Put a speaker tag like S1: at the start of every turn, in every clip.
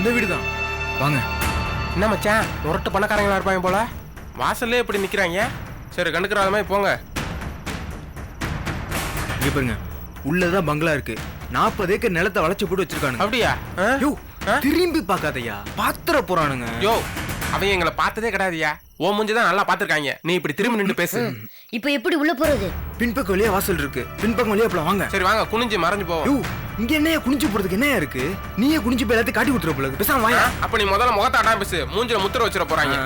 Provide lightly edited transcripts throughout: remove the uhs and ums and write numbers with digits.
S1: அந்த வீடு தான். வாங்க.
S2: என்ன மச்சான், முரட்டு பணக்காரங்களா இருப்பாங்க போல. வாசல்லே இப்படி நிக்கிறாங்க. சரி, கண்டுக்கிறாத மாதிரி போங்க.
S1: இங்க பாருங்க, உள்ளதான் பங்களா இருக்கு. 40 ஏக்கர் நிலத்தை வளைச்சு போட்டு வச்சிருக்கானுங்க.
S2: அப்படியா?
S1: யோ, திரும்பி பார்க்காதயா, பாத்திர போறானுங்க.
S2: யோ, அவங்க எங்களை பார்த்ததே கிடையாதுயா. ஓ மூஞ்சிதான் நல்லா பாத்துருக்காங்க. நீ இப்படி திரும்பி நின்று பேசு.
S3: இப்போ எப்படி உள்ள போறது?
S1: பின்பக்கம் வழியா வாசல் இருக்கு. பின்பக்கம் வழியா போலாம் வாங்க.
S2: சரி வாங்க, குனிஞ்சு மறைஞ்சு போவோம்.
S1: யோ, இங்க என்னையா குனிஞ்சு போறதுக்கு என்னையா இருக்கு? நீயே குனிஞ்சு போய் எல்லாத்தையும் காட்டி கொடுத்துற போல. பேசாம வாயா.
S2: அப்ப நீ முதல்ல முகத்தாட்டா பேசு. மூஞ்சில முத்திர வச்சிட போறாங்க.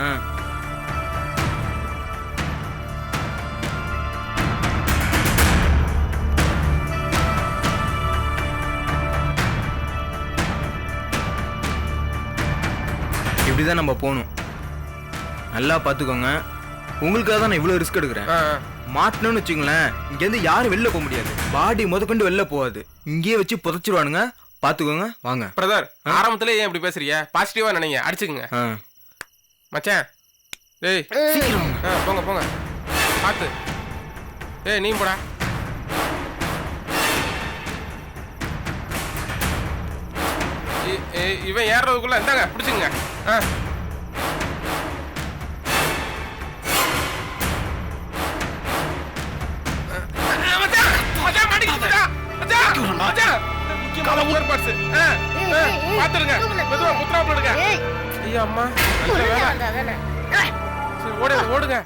S1: இப்படிதான் நம்ம போகணும். நல்லா பாத்துக்கோங்க. உங்களுக்காக தான் நான் இவ்வளவு ரிஸ்க் எடுக்கிறேன். மாட்டணும்னு வச்சுங்களேன், இங்க இருந்து யாரும் வெளில போக முடியாது. பாடி முதற்கொண்டு வெளில போகாது. இங்கேயே வச்சு புதைச்சிருவானுங்க. பாத்துக்கோங்க வாங்க.
S2: பிரதர், ஆரம்பத்துல ஏன் இப்படி பேசுறீங்க? பாசிட்டிவா நினைங்க, அடிச்சுக்குங்க. மச்சான், டேய்
S1: சீக்கிரம்
S2: போங்க போங்க, பாத்து. டேய் நீ போடா. இவன் ஏறதுக்குள்ள இந்தாங்க பிடிச்சுங்க. பாத்துருங்க, மெதுவா முத்திராப்புல எடுங்க. ஐயா அம்மா, ஓடுங்க ஓடுங்க.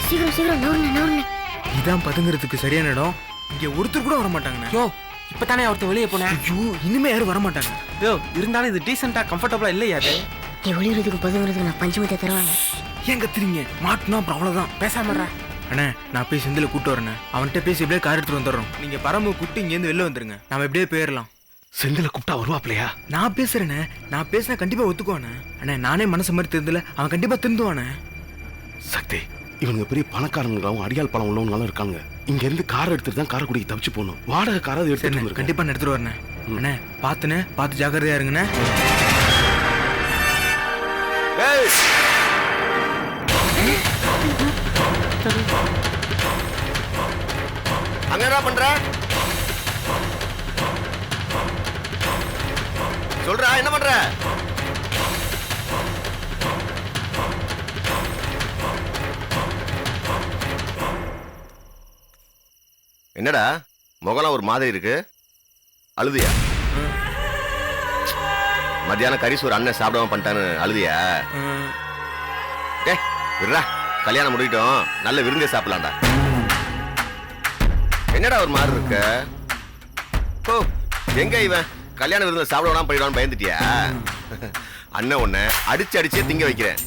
S3: சீக்கிரம் சீக்கிரம் நவுருண்ணே.
S1: இதான் பதுங்கிறதுக்கு சரியான இடம். இங்க ஒருத்தர் கூட வர மாட்டாங்கண்ணே.
S2: யோ இப்பதானே ஒருத்தர் வெளியே போனேன்.
S1: ஐயோ இனிமே யாரும் வர மாட்டாங்க.
S2: யோ இருந்தாலும் இது டீசெண்டா கம்ஃபர்டபுளா இல்லையா அது?
S3: நீ ஒளியறதுக்கு பதுங்கிறதுக்கு நான் பஞ்சமத்தை தருவாங்க.
S1: ஏன் கத்துறீங்க? மாட்டினா அப்புறம் அவ்வளவுதான்.
S2: பேசாம
S1: அண்ணே நான் போய் செந்தில கூட்டு வரேண்ணே. அவன்கிட்ட பேசி எப்படியே கார் எடுத்துட்டு வந்துடுறோம். நீங்க பரம கூப்பிட்டு இங்கேருந்து வெளில வந்துருங்க. நாம எப்படியே போயிடலாம்.
S4: செந்தில கூப்பிட்டா வருவாப்லையா?
S1: நான் பேசுறேண்ணே. நான் பேசினா கண்டிப்பா ஒத்துக்குவானே. அண்ணே நானே மனசு மாதிரி தெரிஞ்சல அவன் கண்டிப்பா திருந்துவானே.
S4: சக்தி, இவனுங்க பெரிய பணக்காரங்களும் அடியால் பணம் உள்ளவங்களும் இருக்காங்க. இங்க இருந்து கார் எடுத்துட்டு தான் காரைக்குடிக்கு தப்பிச்சு போகணும். வாடகை காராவது எடுத்துட்டு வந்து
S1: கண்டிப்பா நான் எடுத்துட்டு வரேண்ணே. அண்ணே பாத்துனே பார்த்து ஜாக்கிரதையா இருங்கண்ணே.
S5: அங்க என்ன பண்ற? சொல்றா என்ன பண்ற? என்னடா முகலாம் ஒரு மாதிரி இருக்கு? அழுதியா? மத்தியானம் கரிசோர் அண்ணன் சாப்பிடாம பண்ணிட்டான்னு அழுதியா? டேய் விடுறா, கல்யாணம் முடிக்கிட்டோம், நல்ல விருந்தே சாப்பிடலாம்டா. என்னடா ஒரு மாதிரி இருக்க? ஓ எங்க இவன் கல்யாண விருந்த சாப்பிடலாம் போயிடுவான்னு பயந்துட்டியா? அண்ணன் உன்னை அடிச்சு அடிச்சே திங்க வைக்கிறேன்.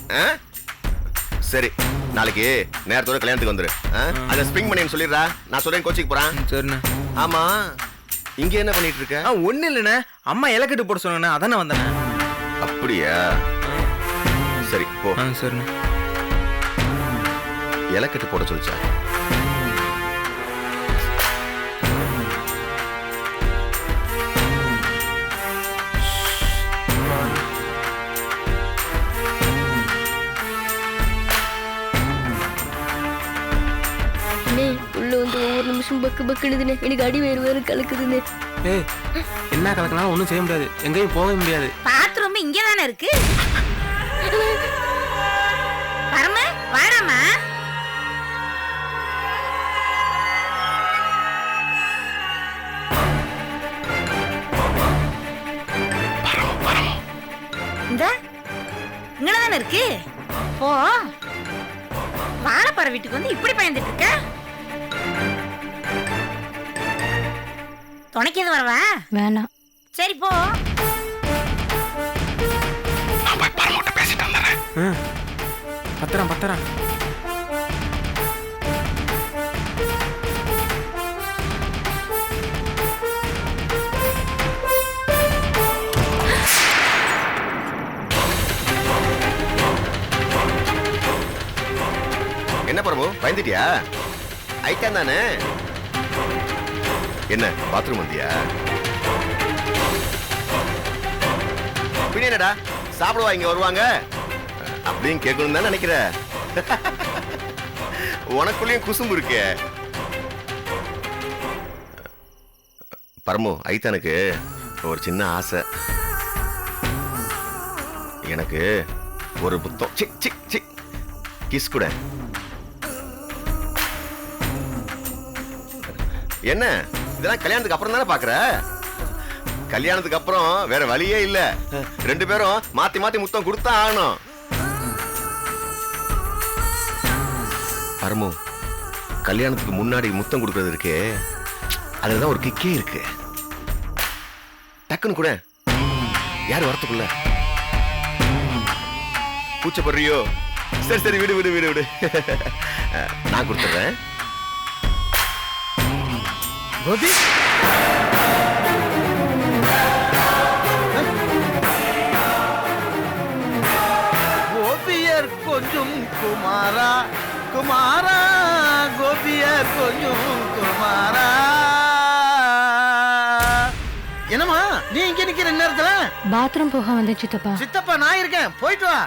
S5: சரி நாளைக்கு நேரத்தோட கல்யாணத்துக்கு வந்துரு. அதை ஸ்ப்ரிங் பண்ணின்னு சொல்லிடுறா. நான் சொல்றேன் கோச்சிக்கு போறேன்.
S1: சரிண்ணே.
S5: ஆமா இங்க என்ன பண்ணிட்டு இருக்க?
S1: ஒண்ணு இல்லண்ணே, அம்மா இலக்கட்டு போட சொன்னாங்கண்ணே, அதானே வந்தேண்ணே.
S5: அப்படியா? சரி போ.
S1: சரிண்ணே.
S5: இலக்கட்டு போட சொல்லிச்சா?
S3: உள்ள வந்து ஒவ்வொரு நிமிஷம் பக்கு பக்குனுதுன்னு எனக்கு அடி வேறு கலக்குதுன்னு.
S2: ஏய் என்ன கலக்கினாலும் ஒன்றும் செய்ய முடியாது, எங்கேயும் போக முடியாது.
S6: பாத்ரூம் இங்கே தானே இருக்கு. பரம வாடாமா. இந்த இங்கே தானே இருக்கு. போ வாழைப்பற வீட்டுக்கு வந்து இப்படி பயந்துட்டு இருக்க. துணைக்கு எது வரவா?
S3: வேணாம்.
S6: சரி போ.
S4: நான் போய் பரமோட்ட பேசிட்டு வந்துடுறேன்.
S2: பத்திரம்
S5: என்ன பிரபு பயந்துட்டியா? ஐட்டம் தானே. என்ன பாத்ரூம் வந்தியா? என்னடா சாப்பிடுவா இங்க வருவாங்க அப்படின்னு கேட்கணும் தான் நினைக்கிற. உனக்குள்ளேயும் குசும்பு இருக்கு. பரமு ஐத்தனுக்கு ஒரு சின்ன ஆசை. எனக்கு ஒரு புத்தம் கிஸ் கூட. என்ன இதெல்லாம் கல்யாணத்துக்கு அப்புறம் தானே பாக்குற? கல்யாணத்துக்கு அப்புறம் வேற வழியே இல்ல. ரெண்டு பேரும் மாத்தி மாத்தி முத்தம் கொடுத்தா ஆகணும். பரமு கல்யாணத்துக்கு முன்னாடி முத்தம் கொடுக்கறது இருக்கே, அதுலதான் ஒரு கிக்கே இருக்கு. டக்குன்னு கூட யார் வரத்துக்குள்ள பூச்சப்படுறியோ? சரி சரி விடு விடு விடு விடு, நான் கொடுத்துறேன்.
S1: கோபி
S7: கோபியர் கொஞ்சம் குமாரா குமாரா, கோபியர் கொஞ்சம் குமாரா. என்னம்மா நீ இங்க நிக்கிற நேரத்துல?
S3: பாத்ரூம் போக வந்து சித்தப்பா.
S7: சித்தப்பா நான் இருக்கேன், போயிட்டு வா.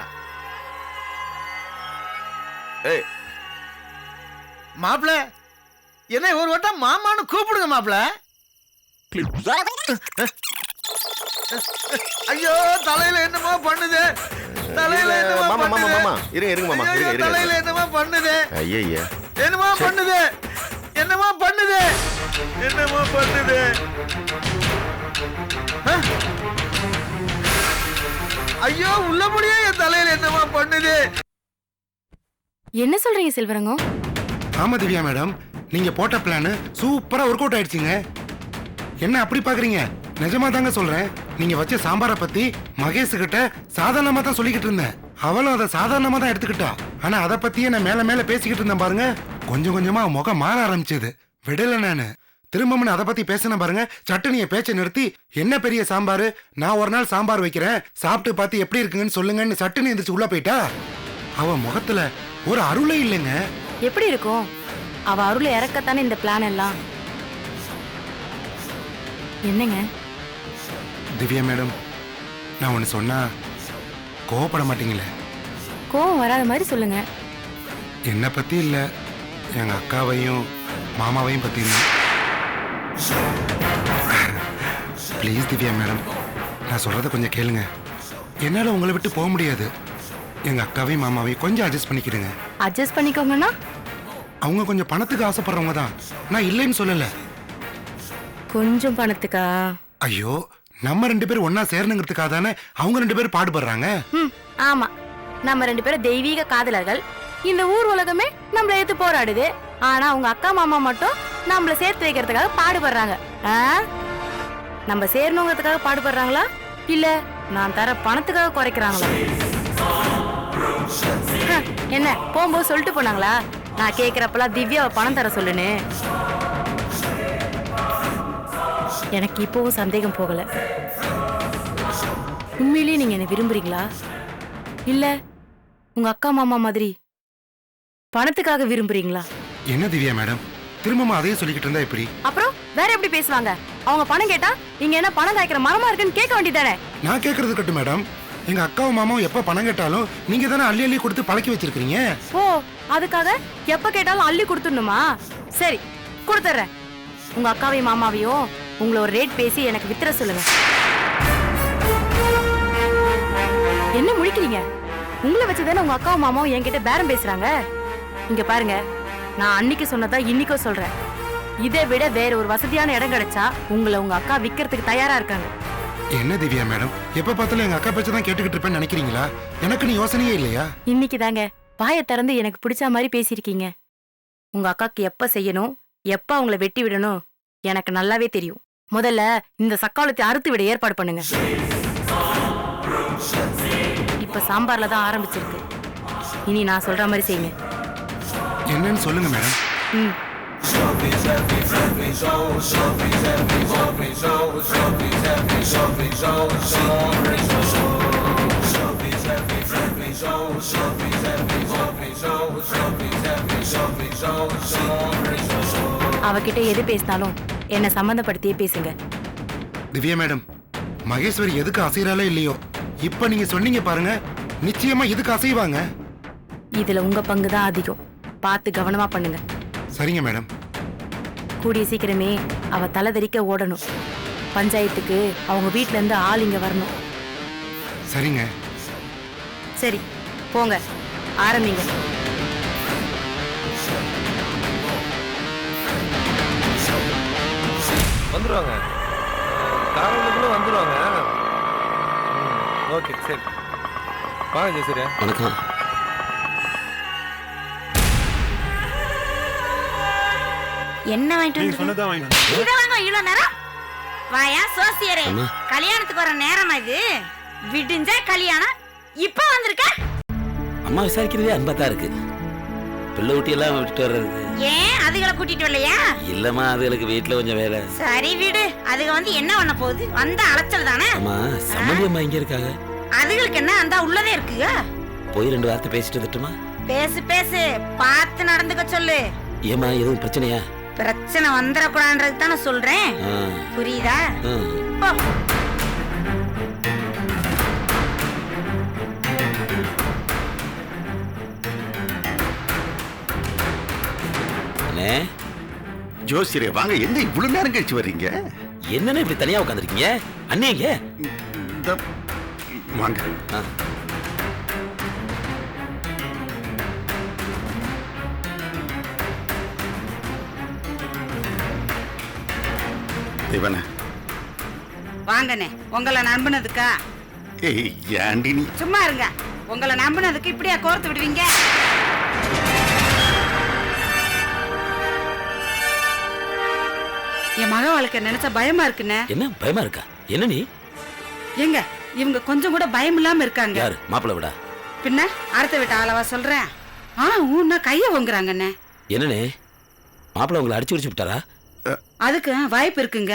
S7: மாப்பிள என்ன ஒரு வட்டம் மாமான்னு கூப்பிடுங்க மாப்பிள. ஐயோ தலையில என்னமோ பண்ணுது, தலையில என்னமோ பண்ணுது, தலையில என்னமோ பண்ணுது, என்னமோ பண்ணுது, என்னமோ பண்ணுது, என்னமோ பண்ணுது. ஐயோ உள்ளபடியே என் தலையில என்னமோ பண்ணுது.
S3: என்ன சொல்றீங்க செல்வரங்கம்?
S8: ஆமா திவ்யா மேடம், நீங்க போட்ட பிளான் சூப்பரா ஒர்க் அவுட் ஆயிடுச்சுங்க. என்ன அப்படி பாக்குறீங்க? நிஜமா தாங்க சொல்றேன். நீங்க வச்ச சாம்பாரை பத்தி மகேஷ் கிட்ட சாதாரணமா தான் சொல்லிக்கிட்டு இருந்தேன். அவளும் அதை சாதாரணமா தான் எடுத்துக்கிட்டா. ஆனா அதை பத்தியே நான் மேல மேல பேசிக்கிட்டு இருந்தேன் பாருங்க. கொஞ்சம் கொஞ்சமா முகம் மாற ஆரம்பிச்சது. விடல நானு. திரும்பவும் அதை பத்தி பேசின பாருங்க, சட்டனிய பேச்சை நிறுத்தி, என்ன பெரிய சாம்பார், நான் ஒரு நாள் சாம்பார் வைக்கிறேன், சாப்பிட்டு பார்த்து எப்படி இருக்குங்கன்னு சொல்லுங்கன்னு சட்டனி எந்திரிச்சு உள்ள போயிட்டா. அவ முகத்துல ஒரு அருளே இல்லைங்க.
S9: எப்படி இருக்கும்? அவ அருளை இறக்கத்தானே இந்த பிளான் எல்லாம். என்னங்க
S8: திவ்யா மேடம், நான் ஒன்று சொன்னா கோவப்பட மாட்டீங்களே?
S9: கோவம் வராத மாதிரி சொல்லுங்க.
S8: என்னை பத்தி இல்ல, எங்க அக்காவையும் மாமாவையும் பத்தி. ப்ளீஸ் திவ்யா மேடம், நான் சொல்றத கொஞ்சம் கேளுங்க. என்னால உங்களை விட்டு போக முடியாது. எங்க அக்காவையும் மாமாவையும் கொஞ்சம் அட்ஜஸ்ட் பண்ணிக்கிடுங்க.
S9: அட்ஜஸ்ட் பண்ணிக்கோங்கன்னா?
S8: அவங்க கொஞ்சம் பணத்துக்கு ஆசைப்படுறவங்க தான், நான் இல்லைன்னு சொல்லல.
S9: கொஞ்சம் பணத்துக்கா?
S8: ஐயோ, நம்ம 2 பேரும் ஒன்னா சேரணுங்கிறதுக்காக தானே அவங்க 2 பேரும் பாடுபடுறாங்க.
S9: ஆமா, நம்ம 2 பேரும் தெய்வீக காதலர்கள். இந்த ஊர் உலகமே நம்மள எடுத்து போராடுது. ஆனா அவங்க அக்கா மாமா மட்டும் நம்மள சேர்த்து வைக்கிறதுக்காக பாடுபடுறாங்க. நம்ம சேரணுங்கிறதுக்காக பாடுபடுறாங்களா, இல்ல நான் தர பணத்துக்காக குறைக்கிறாங்களா? என்ன போகும்போது சொல்லிட்டு போனாங்களா, நான் கேக்குறப்பெல்லாம் திவ்யாவை பணம் தர சொல்லுன்னு? எனக்கு இப்பவும் சந்தேகம் போகல. உண்மையிலேயே நீங்க என்ன விரும்புறீங்களா, இல்ல உங்க அக்கா மாமா மாதிரி பணத்துக்காக விரும்புறீங்களா?
S8: என்ன திவ்யா மேடம், திரும்பவும் அதையே சொல்லிக்கிட்டு இருந்தா எப்படி?
S9: அப்புறம் வேற எப்படி பேசுவாங்க? அவங்க பணம் கேட்டா நீங்க என்ன பணம் காய்க்கிற மரமா இருக்குன்னு கேட்க வேண்டியதானே?
S8: நான் கேட்கறது கட்டு மேடம், எங்க அக்காவும் மாமாவும் எப்ப பணம் கேட்டாலும் நீங்க தானே அள்ளி அள்ளி கொடுத்து பழக்கி வச்சிருக்கீங்க.
S9: ஓ, அதுக்காக எப்ப கேட்டாலும் அள்ளி கொடுத்துடணுமா? சரி, கொடுத்துட்றேன். உங்க அக்காவையும் மாமாவையும் உங்களை ஒரு ரேட் பேசி எனக்கு வித்துற சொல்லுங்க. என்ன முழிக்கிறீங்க? உங்களை வச்சுதானே உங்க அக்காவும் மாமாவும் என்கிட்ட பேரம் பேசுறாங்க. இங்க பாருங்க, நான் அன்னைக்கு சொன்னதா இன்னைக்கும் சொல்றேன். இதை விட வேற ஒரு வசதியான இடம் கிடைச்சா உங்களை உங்க அக்கா விக்கிறதுக்கு தயாரா இருக்காங்க.
S8: என்ன திவ்யா மேடம், எப்ப பார்த்தாலும் எங்க அக்கா பேச்ச தான் கேட்டுக்கிட்டு இருப்பேன்னு நினைக்கிறீங்களா? எனக்கு நீ யோசனையே இல்லையா?
S9: இன்னைக்கு தாங்க வாயை திறந்து எனக்கு பிடிச்ச மாதிரி பேசியிருக்கீங்க. உங்க அக்காக்கு எப்ப செய்யணும், எப்ப அவங்கள வெட்டி விடணும் எனக்கு நல்லாவே தெரியும். முதல்ல இந்த சக்காலத்தை அறுத்து விட ஏற்பாடு பண்ணுங்க. இப்ப சாம்பார்ல தான் ஆரம்பிச்சிருக்கு. இனி நான் சொல்ற மாதிரி செய்யுங்க.
S8: என்னன்னு சொல்லுங்க மேடம்.
S9: அவகிட்ட எது பேசினாலும் என்ன சம்பந்தப்படுத்தியே பேசுங்க.
S8: திவ்யா மேடம், மகேஸ்வரி எதுக்கு அசைறாலே இல்லையோ, இப்ப நீங்க சொன்னீங்க பாருங்க, நிச்சயமா எதுக்கு அசைவாங்க.
S9: இதுல உங்க பங்கு தான் அதிகம். பார்த்து கவனமா பண்ணுங்க.
S8: சரிங்க மேடம்.
S9: கூடிய சீக்கிரமே அவ தலைதறிக்க ஓடணும். பஞ்சாயத்துக்கு அவங்க வீட்ல இருந்து ஆள் இங்க வரணும்.
S8: சரிங்க.
S9: சரி, போங்க, ஆரம்பிங்க.
S2: வந்துருவாங்க, காலையில வந்துருவாங்க. ஓகே, சரி வாங்க ஜெயசூர்யா.
S4: வணக்கம்.
S6: என்ன வாங்கிட்டு வந்து இத வாங்க இவ்வளவு நேரம்? வாயா சோசியரே, கல்யாணத்துக்கு வர நேரமா இது? விடிஞ்சா கல்யாணம், இப்ப வந்திருக்க?
S10: அம்மா விசாரிக்கிறதே அன்பா தான் இருக்கு. பிள்ளை ஊட்டி எல்லாம் விட்டுட்டு வர்றது.
S6: ஏன் அதுகளை கூட்டிட்டு வரலையா?
S10: இல்லம்மா, அதுகளுக்கு வீட்டுல கொஞ்சம் வேலை.
S6: சரி விடு, அதுக வந்து என்ன பண்ண போகுது? வந்த அலைச்சல் தானே.
S10: அம்மா சம்மந்தி அம்மா இங்க இருக்காங்க.
S6: அதுகளுக்கு என்ன, அந்த உள்ளதே இருக்குங்க.
S10: போய் 2 வார்த்தை பேசிட்டு வந்துட்டுமா?
S6: பேசு பேசு, பார்த்து நடந்துக்க சொல்லு.
S10: ஏமா எதுவும் பிரச்சனையா?
S6: பிரச்சனை வந்துடக்கூடாதுன்றது தானே சொல்றேன், புரியுதா? போ.
S5: ஜோசியரே வாங்க, என்ன இவ்வளவு நேரம் கழிச்சு வர்றீங்க?
S10: என்னன்னு இப்படி தனியா உட்காந்துருக்கீங்க? அண்ணேங்க
S5: வாங்க. தேவனே
S6: வாங்கண்ணே, உங்களை நம்பினதுக்கா?
S5: ஏய் ஏண்டி நீ
S6: சும்மா இருங்க. உங்களை நம்பினதுக்கு இப்படியா கோர்த்து விடுவீங்க? என் மக வாழ்க்கை நினைச்சா பயமா இருக்குண்ணே.
S10: என்ன பயமா இருக்கா? என்ன நீ?
S6: எங்க இவங்க கொஞ்சம் கூட பயம் இல்லாம இருக்காங்க.
S10: யாரு? மாப்பிள்ளை விடா?
S6: பின்ன அடுத்த வீட்டு ஆளவா சொல்றேன். ஊன்னா கைய வாங்குறாங்கண்ணே.
S10: என்னண்ணே, மாப்பிள்ளை உங்களை அடிச்சு விட்டாரா?
S6: அதுக்கு வாய்ப்பு இருக்குங்க.